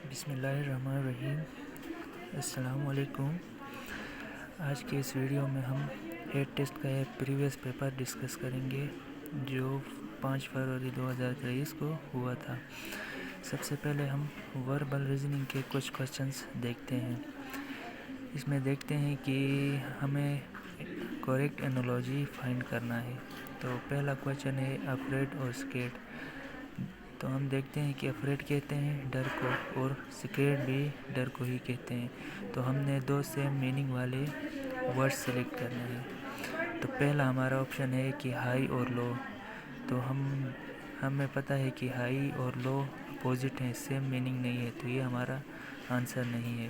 بسم اللہ الرحمن الرحیم۔ السلام علیکم۔ آج کے اس ویڈیو میں ہم ایٹ ٹیسٹ کا ایک پریویس پیپر ڈسکس کریں گے جو 5 فروری 2023 کو ہوا تھا۔ سب سے پہلے ہم وربل ریزننگ کے کچھ کوسچنز دیکھتے ہیں۔ اس میں دیکھتے ہیں کہ ہمیں کریکٹ انالوجی فائنڈ کرنا ہے۔ تو پہلا کوسچن ہے افریڈ اور اسکیرڈ۔ تو ہم دیکھتے ہیں کہ افریڈ کہتے ہیں ڈر کو اور اسکیرڈ بھی ڈر کو ہی کہتے ہیں۔ تو ہم نے دو سیم میننگ والے ورڈ سلیکٹ کرنے ہیں۔ تو پہلا ہمارا آپشن ہے کہ ہائی اور لو۔ تو ہمیں پتہ ہے کہ ہائی اور لو اپوزٹ ہیں، سیم میننگ نہیں ہے، تو یہ ہمارا آنسر نہیں ہے۔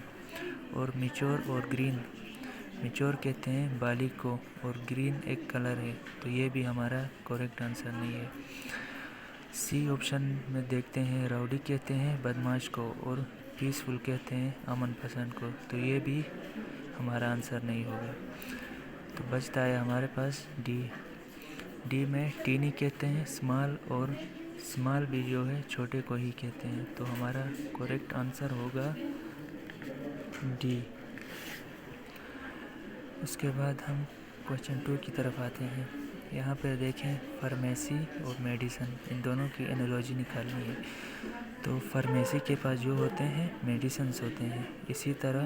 اور میچور اور گرین، میچور کہتے ہیں بالغ کو اور گرین ایک کلر ہے، تو یہ بھی ہمارا کریکٹ آنسر نہیں ہے۔ سی آپشن میں دیکھتے ہیں راؤڈی کہتے ہیں بدمعاش کو اور پیسفل کہتے ہیں امن پسند کو، تو یہ بھی ہمارا آنسر نہیں ہوگا۔ تو بچتا ہے ہمارے پاس ڈی میں ٹینی کہتے ہیں اسمال اور اسمال بھی جو ہے چھوٹے کو ہی کہتے ہیں، تو ہمارا کریکٹ آنسر ہوگا ڈی۔ اس کے بعد ہم کوسچن 2 کی طرف آتے ہیں۔ یہاں پہ دیکھیں فارمیسی اور میڈیسن، ان دونوں کی انالوجی نکالنی ہے۔ تو فارمیسی کے پاس جو ہوتے ہیں میڈیسنز ہوتے ہیں، اسی طرح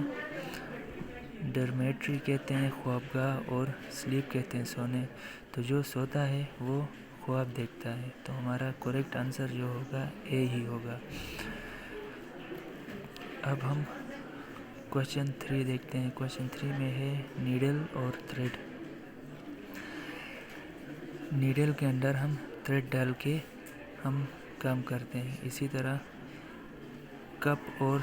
ڈرمیٹری کہتے ہیں خوابگاہ اور سلیپ کہتے ہیں سونے، تو جو سوتا ہے وہ خواب دیکھتا ہے، تو ہمارا کریکٹ آنسر جو ہوگا اے ہی ہوگا۔ اب ہم کوسچن 3 دیکھتے ہیں۔ کوسچن 3 میں ہے نیڈل اور تھریڈ۔ نیڈل کے اندر ہم تھریڈ ڈال کے ہم کام کرتے ہیں، اسی طرح کپ اور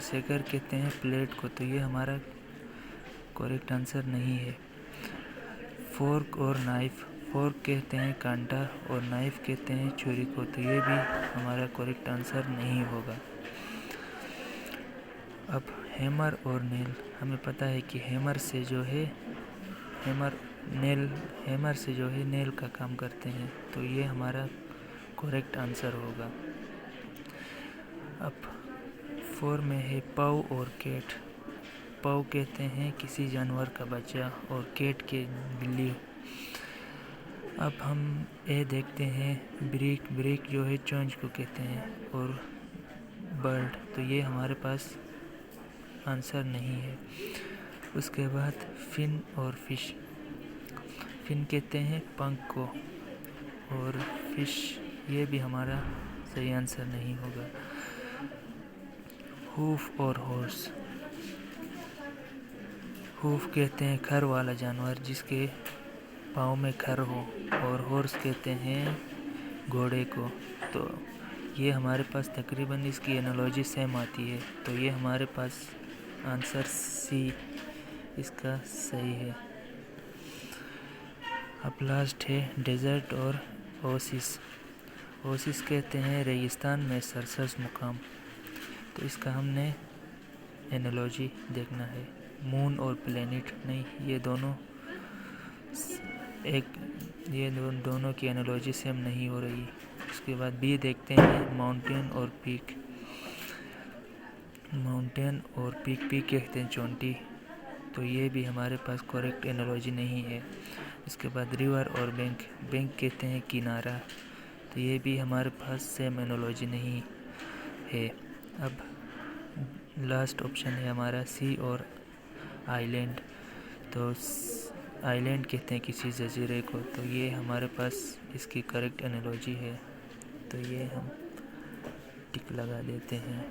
سیکر کہتے ہیں پلیٹ کو، تو یہ ہمارا کریکٹ آنسر نہیں ہے۔ فورک اور نائف، فورک کہتے ہیں کانٹا اور نائف کہتے ہیں چھری کو، تو یہ بھی ہمارا کریکٹ آنسر نہیں ہوگا۔ اب ہیمر اور نیل، ہمیں پتہ ہے کہ ہیمر سے جو ہے نیل کا کام کرتے ہیں، تو یہ ہمارا کریکٹ آنسر ہوگا۔ اب 4 میں ہے پاؤ اور کیٹ۔ پاؤ کہتے ہیں کسی جانور کا بچہ اور کیٹ کے بلی۔ اب ہم اے دیکھتے ہیں بریک جو ہے چونچ کو کہتے ہیں اور برڈ، تو یہ ہمارے پاس آنسر نہیں ہے۔ اس کے بعد فن اور فش، فن کہتے ہیں پنکھ کو اور فش، یہ بھی ہمارا صحیح آنسر نہیں ہوگا۔ ہوف اور ہارس، ہوف کہتے ہیں کھر والا جانور جس کے پاؤں میں کھر ہو، اور ہارس کہتے ہیں گھوڑے کو، تو یہ ہمارے پاس تقریباً اس کی انالوجی سیم آتی ہے، تو یہ ہمارے پاس آنسر سی اس کا صحیح ہے۔ اب لاسٹ ہے ڈیزرٹ اور اوسس۔ اوسس کہتے ہیں ریگستان میں سرسبز مقام، تو اس کا ہم نے انالوجی دیکھنا ہے۔ مون اور پلینٹ، نہیں، یہ دونوں کی انالوجی سیم نہیں ہو رہی۔ اس کے بعد بی دیکھتے ہیں ماؤنٹین اور پیک۔ ماؤنٹین اور پیک کہتے ہیں چونٹی، تو یہ بھی ہمارے پاس کریکٹ انالوجی نہیں ہے۔ اس کے بعد ریور اور بینک کہتے ہیں کنارہ، تو یہ بھی ہمارے پاس سیم انالوجی نہیں ہے۔ اب لاسٹ آپشن ہے ہمارا سی اور آئی لینڈ، تو آئی لینڈ کہتے ہیں کسی جزیرے کو، تو یہ ہمارے پاس اس کی کریکٹ انالوجی ہے، تو یہ ہم ٹک لگا دیتے ہیں۔